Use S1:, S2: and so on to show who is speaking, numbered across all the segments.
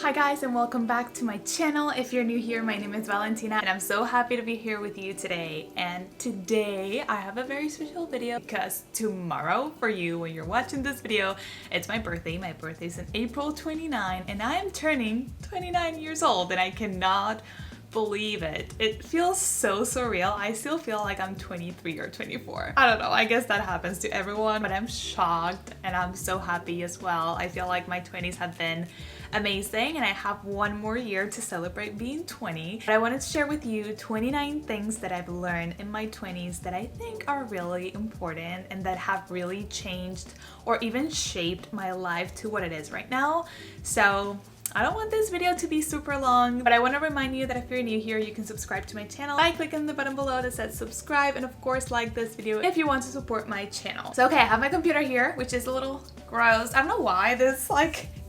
S1: Hi guys, and welcome back to my channel. If you're new here, my name is Valentina and I'm so happy to be here with you today. And today I have a very special video because tomorrow for you when you're watching this video, it's my birthday. My birthday is on April 29 and I am turning 29 years old and I cannot believe it. It feels so surreal. I still feel like I'm 23 or 24. I don't know, I guess that happens to everyone, but I'm shocked and I'm so happy as well. I feel like my 20s have been amazing and I have one more year to celebrate being 20. But I wanted to share with you 29 things that I've learned in my 20s that I think are really important and that have really changed or even shaped my life to what it is right now. So I don't want this video to be super long, but I want to remind you that if you're new here, you can subscribe to my channel by clicking the button below that says subscribe, and of course like this video if you want to support my channel. So okay, I have my computer here, which is a little gross. I don't know why this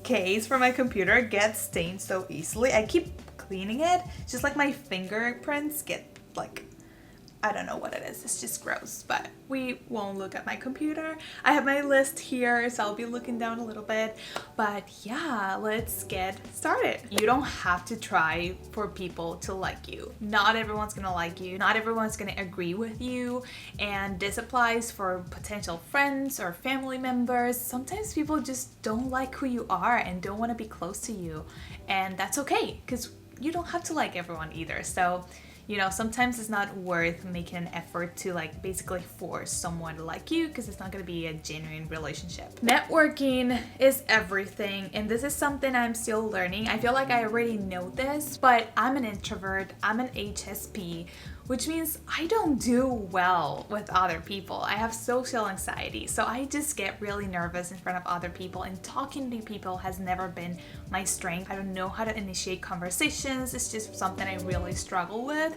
S1: case for my computer gets stained so easily. I keep cleaning it, it's just like my fingerprints get I don't know what it is, it's just gross, but we won't look at my computer. I have my list here, so I'll be looking down a little bit, but yeah, let's get started. You don't have to try for people to like you. Not everyone's gonna like you, not everyone's gonna agree with you, and this applies for potential friends or family members. Sometimes people just don't like who you are and don't want to be close to you, and that's okay, because you don't have to like everyone either. So you know, sometimes it's not worth making an effort to basically force someone to like you, because it's not going to be a genuine relationship. Networking is everything, and this is something I'm still learning. I feel like I already know this, but I'm an introvert, I'm an HSP, which means I don't do well with other people. I have social anxiety, so I just get really nervous in front of other people, and talking to people has never been my strength. I don't know how to initiate conversations. It's just something I really struggle with.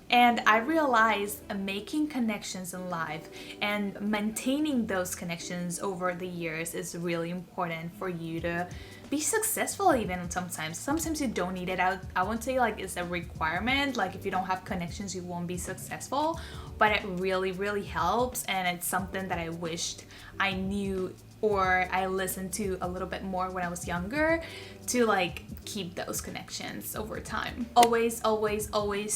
S1: And I realized making connections in life and maintaining those connections over the years is really important for you to be successful. Even sometimes you don't need it. I won't say it's a requirement, if you don't have connections you won't be successful, but it really helps, and it's something that I wished I knew or I listened to a little bit more when I was younger, to keep those connections over time. Always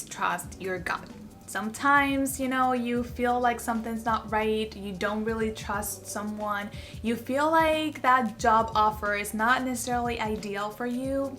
S1: trust your gut. Sometimes, you feel like something's not right, you don't really trust someone, you feel like that job offer is not necessarily ideal for you.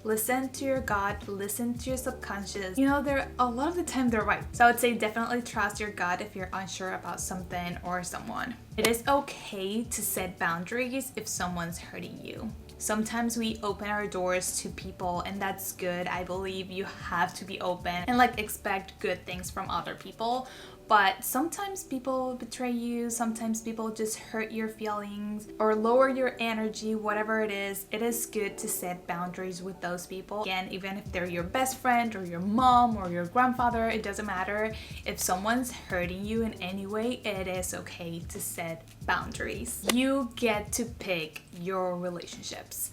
S1: Listen to your gut, listen to your subconscious. A lot of the time they're right. So I would say definitely trust your gut if you're unsure about something or someone. It is okay to set boundaries if someone's hurting you. Sometimes we open our doors to people, and that's good. I believe you have to be open and expect good things from other people. But sometimes people betray you, sometimes people just hurt your feelings or lower your energy, whatever it is good to set boundaries with those people. Again, even if they're your best friend or your mom or your grandfather, it doesn't matter. If someone's hurting you in any way, it is okay to set boundaries. You get to pick your relationships.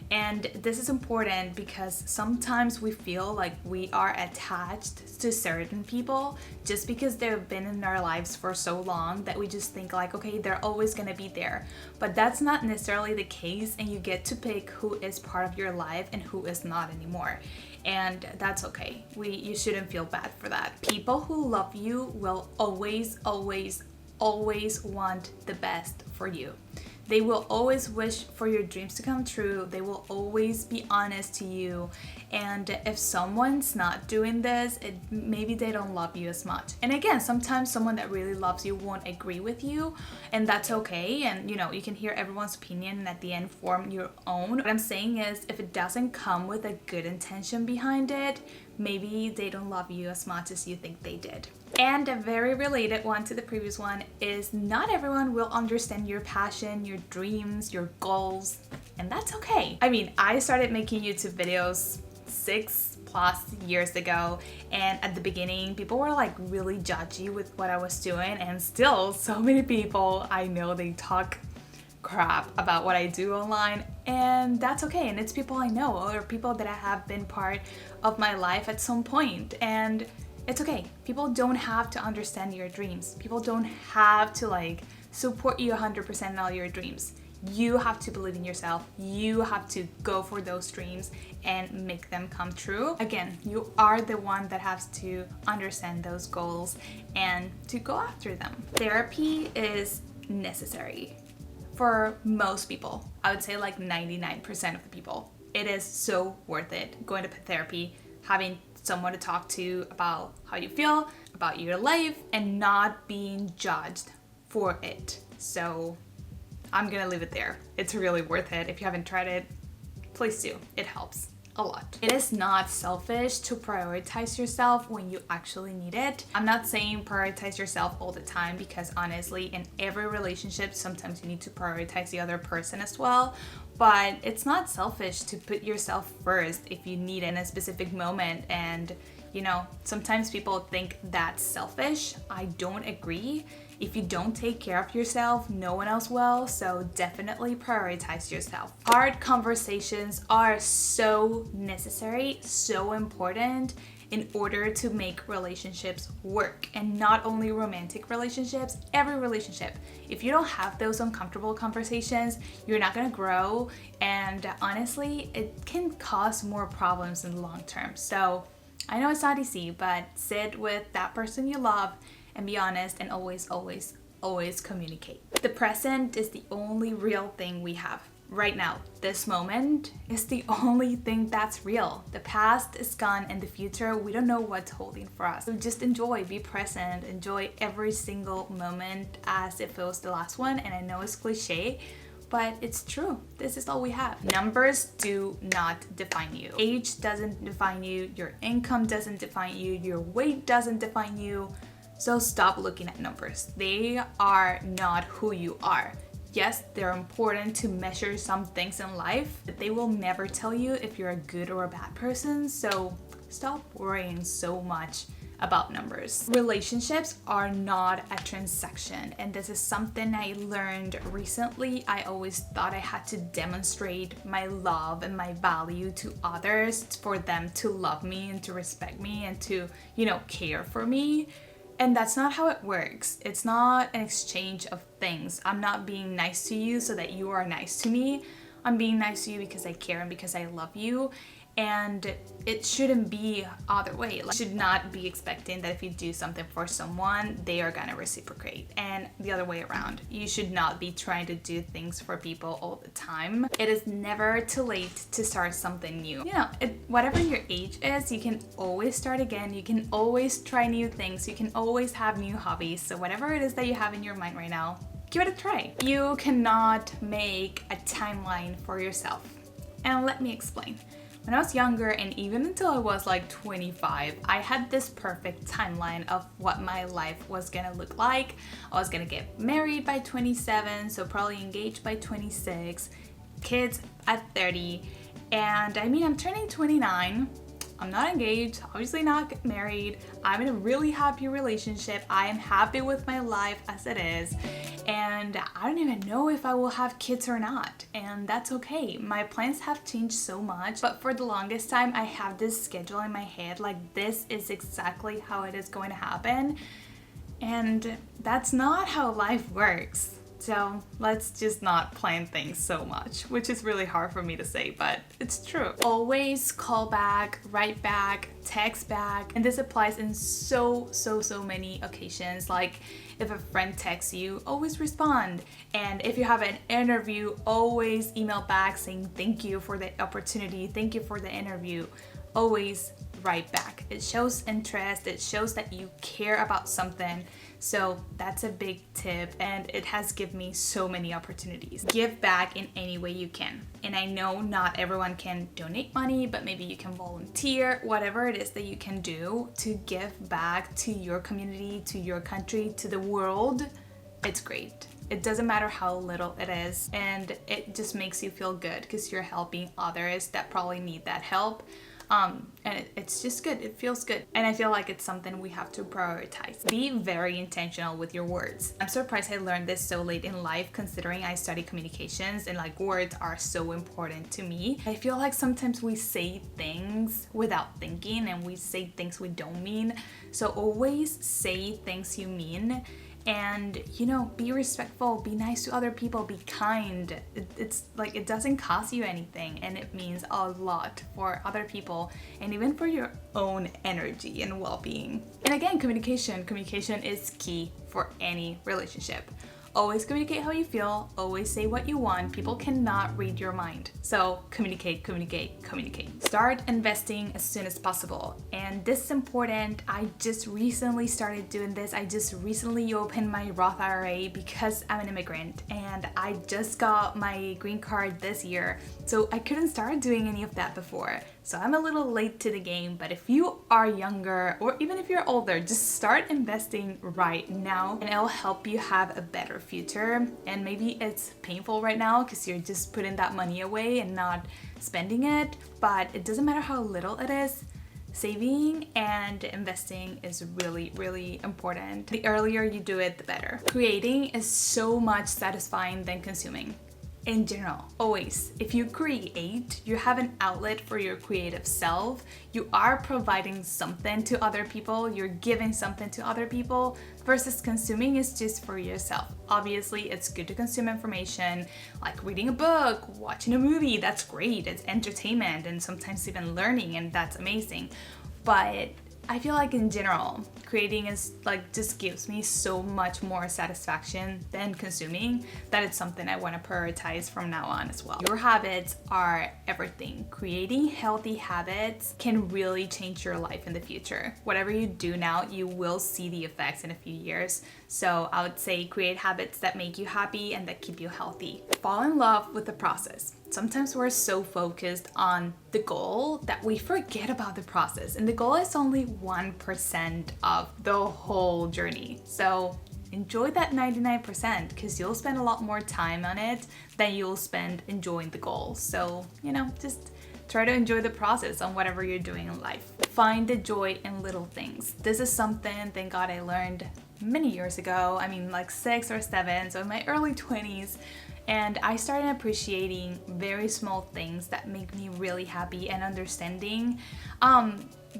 S1: And this is important because sometimes we feel like we are attached to certain people just because they've been in our lives for so long that we just think okay, they're always gonna be there. But that's not necessarily the case, and you get to pick who is part of your life and who is not anymore. And that's okay. You shouldn't feel bad for that. People who love you will always want the best for you. They will always wish for your dreams to come true. They will always be honest to you. And if someone's not doing this, maybe they don't love you as much. And again, sometimes someone that really loves you won't agree with you, and that's okay. And you can hear everyone's opinion and at the end form your own. What I'm saying is, if it doesn't come with a good intention behind it, maybe they don't love you as much as you think they did. And a very related one to the previous one is not everyone will understand your passion, your dreams, your goals, and that's okay. I mean, I started making YouTube videos 6+ years ago, and at the beginning people were really judgy with what I was doing, and still so many people I know, they talk crap about what I do online, and that's okay. And it's people I know or people that have been part of my life at some point, and it's okay. People don't have to understand your dreams. People don't have to support you 100% in all your dreams. You have to believe in yourself. You have to go for those dreams and make them come true. Again, you are the one that has to understand those goals and to go after them. Therapy is necessary for most people. I would say like 99% of the people. It is so worth it going to therapy, having someone to talk to about how you feel, about your life, and not being judged for it. So I'm gonna leave it there. It's really worth it. If you haven't tried it, please do. It helps a lot. It is not selfish to prioritize yourself when you actually need it. I'm not saying prioritize yourself all the time, because honestly, in every relationship, sometimes you need to prioritize the other person as well. But it's not selfish to put yourself first if you need it in a specific moment. And you know, sometimes people think that's selfish. I don't agree. If you don't take care of yourself, no one else will. So definitely prioritize yourself. Hard conversations are so necessary, so important in order to make relationships work. And not only romantic relationships, every relationship. If you don't have those uncomfortable conversations, you're not gonna grow. And honestly, it can cause more problems in the long term. So I know it's not easy, but sit with that person you love and be honest, and always communicate. The present is the only real thing we have. Right now, this moment is the only thing that's real. The past is gone, and the future, we don't know what's holding for us. So just enjoy, be present, enjoy every single moment as if it was the last one. And I know it's cliche, but it's true. This is all we have. Numbers do not define you. Age doesn't define you. Your income doesn't define you. Your weight doesn't define you. So stop looking at numbers. They are not who you are. Yes, they're important to measure some things in life, but they will never tell you if you're a good or a bad person. So stop worrying so much about numbers. Relationships are not a transaction, and this is something I learned recently. I always thought I had to demonstrate my love and my value to others for them to love me and to respect me and to, you know, care for me. And that's not how it works. It's not an exchange of things. I'm not being nice to you so that you are nice to me. I'm being nice to you because I care and because I love you. And it shouldn't be other way. Like, you should not be expecting that if you do something for someone, they are gonna reciprocate. And the other way around. You should not be trying to do things for people all the time. It is never too late to start something new. You know, whatever your age is, you can always start again. You can always try new things. You can always have new hobbies. So whatever it is that you have in your mind right now, give it a try. You cannot make a timeline for yourself. And let me explain. When I was younger, and even until I was like 25, I had this perfect timeline of what my life was gonna look like. I was gonna get married by 27, so probably engaged by 26, kids at 30, and I mean, I'm turning 29. I'm not engaged, obviously not married. I'm in a really happy relationship. I am happy with my life as it is. And I don't even know if I will have kids or not. And that's okay. My plans have changed so much. But for the longest time, I have this schedule in my head. Like, this is exactly how it is going to happen. And that's not how life works. So let's just not plan things so much, which is really hard for me to say, but it's true. Always call back, write back, text back. And this applies in so many occasions. Like, if a friend texts you, always respond. And if you have an interview, always email back saying thank you for the opportunity, thank you for the interview. Always write back. It shows interest, it shows that you care about something. So that's a big tip, and it has given me so many opportunities. Give back in any way you can. And I know not everyone can donate money, but maybe you can volunteer, whatever it is that you can do to give back to your community, to your country, to the world. It's great. It doesn't matter how little it is, and it just makes you feel good because you're helping others that probably need that help. And it's just good. It feels good. And I feel like it's something we have to prioritize. Be very intentional with your words. I'm surprised I learned this so late in life, considering I study communications and like words are so important to me. I feel like sometimes we say things without thinking and we say things we don't mean. So always say things you mean. And, you know, be respectful, be nice to other people, be kind. It's like, it doesn't cost you anything, and it means a lot for other people and even for your own energy and well-being. And again, communication. Communication is key for any relationship. Always communicate how you feel, always say what you want. People cannot read your mind. So communicate, communicate, communicate. Start investing as soon as possible. And this is important. I just recently started doing this. I just recently opened my Roth IRA because I'm an immigrant and I just got my green card this year. So I couldn't start doing any of that before. So I'm a little late to the game, but if you are younger or even if you're older, just start investing right now and it'll help you have a better future. And maybe it's painful right now because you're just putting that money away and not spending it, but it doesn't matter how little it is. Saving and investing is really, really important. The earlier you do it, the better. Creating is so much satisfying than consuming. In general, always. If you create, you have an outlet for your creative self. You are providing something to other people. You're giving something to other people versus consuming is just for yourself. Obviously, it's good to consume information like reading a book, watching a movie. That's great. It's entertainment and sometimes even learning, and that's amazing. But I feel like in general, creating is like just gives me so much more satisfaction than consuming that it's something I want to prioritize from now on as well. Your habits are everything. Creating healthy habits can really change your life in the future. Whatever you do now, you will see the effects in a few years. So I would say create habits that make you happy and that keep you healthy. Fall in love with the process. Sometimes we're so focused on the goal that we forget about the process, and the goal is only 1% of the whole journey. So enjoy that 99% because you'll spend a lot more time on it than you'll spend enjoying the goal. So, you know, just try to enjoy the process on whatever you're doing in life. Find the joy in little things. This is something, thank God, I learned many years ago. I mean, like 6 or 7, so in my early 20s. And I started appreciating very small things that make me really happy and understanding.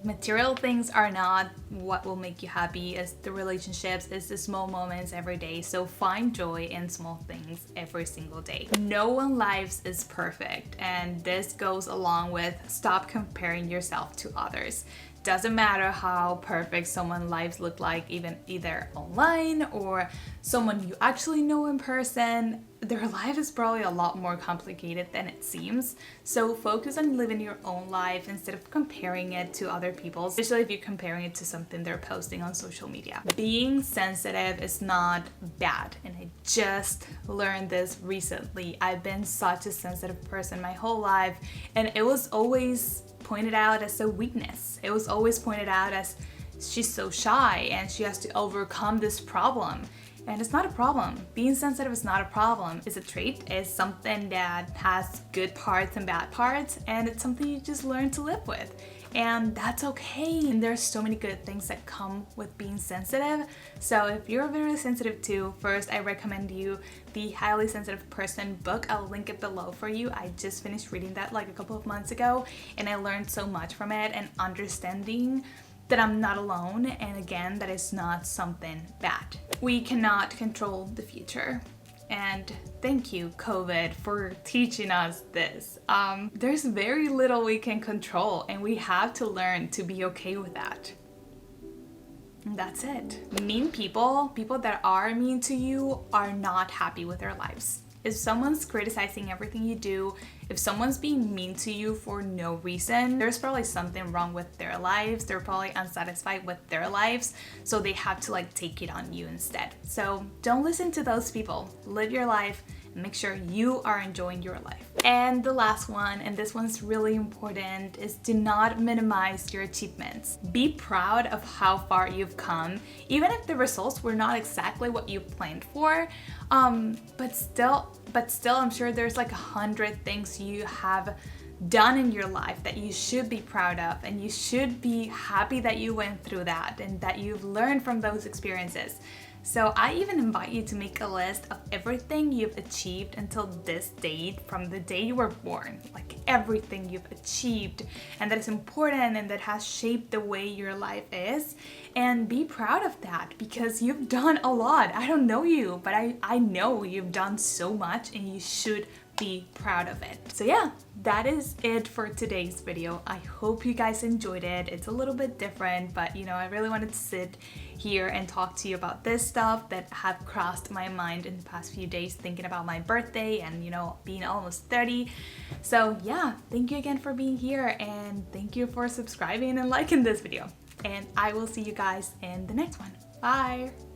S1: Material things are not what will make you happy. It's the relationships, it's the small moments every day. So find joy in small things every single day. No one lives is perfect, and this goes along with stop comparing yourself to others. Doesn't matter how perfect someone's lives look like, even either online or someone you actually know in person. Their life is probably a lot more complicated than it seems. So focus on living your own life instead of comparing it to other people's, especially if you're comparing it to something they're posting on social media. Being sensitive is not bad, and I just learned this recently. I've been such a sensitive person my whole life, and it was always pointed out as a weakness. It was always pointed out as she's so shy and she has to overcome this problem. And it's not a problem. Being sensitive is not a problem. It's a trait. It's something that has good parts and bad parts, and it's something you just learn to live with. And that's okay. And there's so many good things that come with being sensitive. So if you're very sensitive too, first I recommend you the Highly Sensitive Person book. I'll link it below for you. I just finished reading that like a couple of months ago, and I learned so much from it, and understanding that I'm not alone, and again, that is not something bad. We cannot control the future. And thank you, COVID, for teaching us this. There's very little we can control, and we have to learn to be okay with that. And that's it. Mean people, people that are mean to you, are not happy with their lives. If someone's criticizing everything you do, if someone's being mean to you for no reason, there's probably something wrong with their lives. They're probably unsatisfied with their lives, so they have to like take it on you instead. So don't listen to those people. Live your life and make sure you are enjoying your life. And the last one, and this one's really important, is do not minimize your achievements. Be proud of how far you've come, even if the results were not exactly what you planned for. But still, I'm sure there's like 100 things you have done in your life that you should be proud of, and you should be happy that you went through that and that you've learned from those experiences. So I even invite you to make a list of everything you've achieved until this date, from the day you were born, like everything you've achieved and that is important and that has shaped the way your life is, and be proud of that because you've done a lot. I don't know you, but I know you've done so much and you should be proud of it. So yeah, that is it for today's video. I hope you guys enjoyed it. It's a little bit different, but you know, I really wanted to sit here and talk to you about this stuff that have crossed my mind in the past few days thinking about my birthday and, you know, being almost 30. So yeah, thank you again for being here and thank you for subscribing and liking this video. And I will see you guys in the next one. Bye!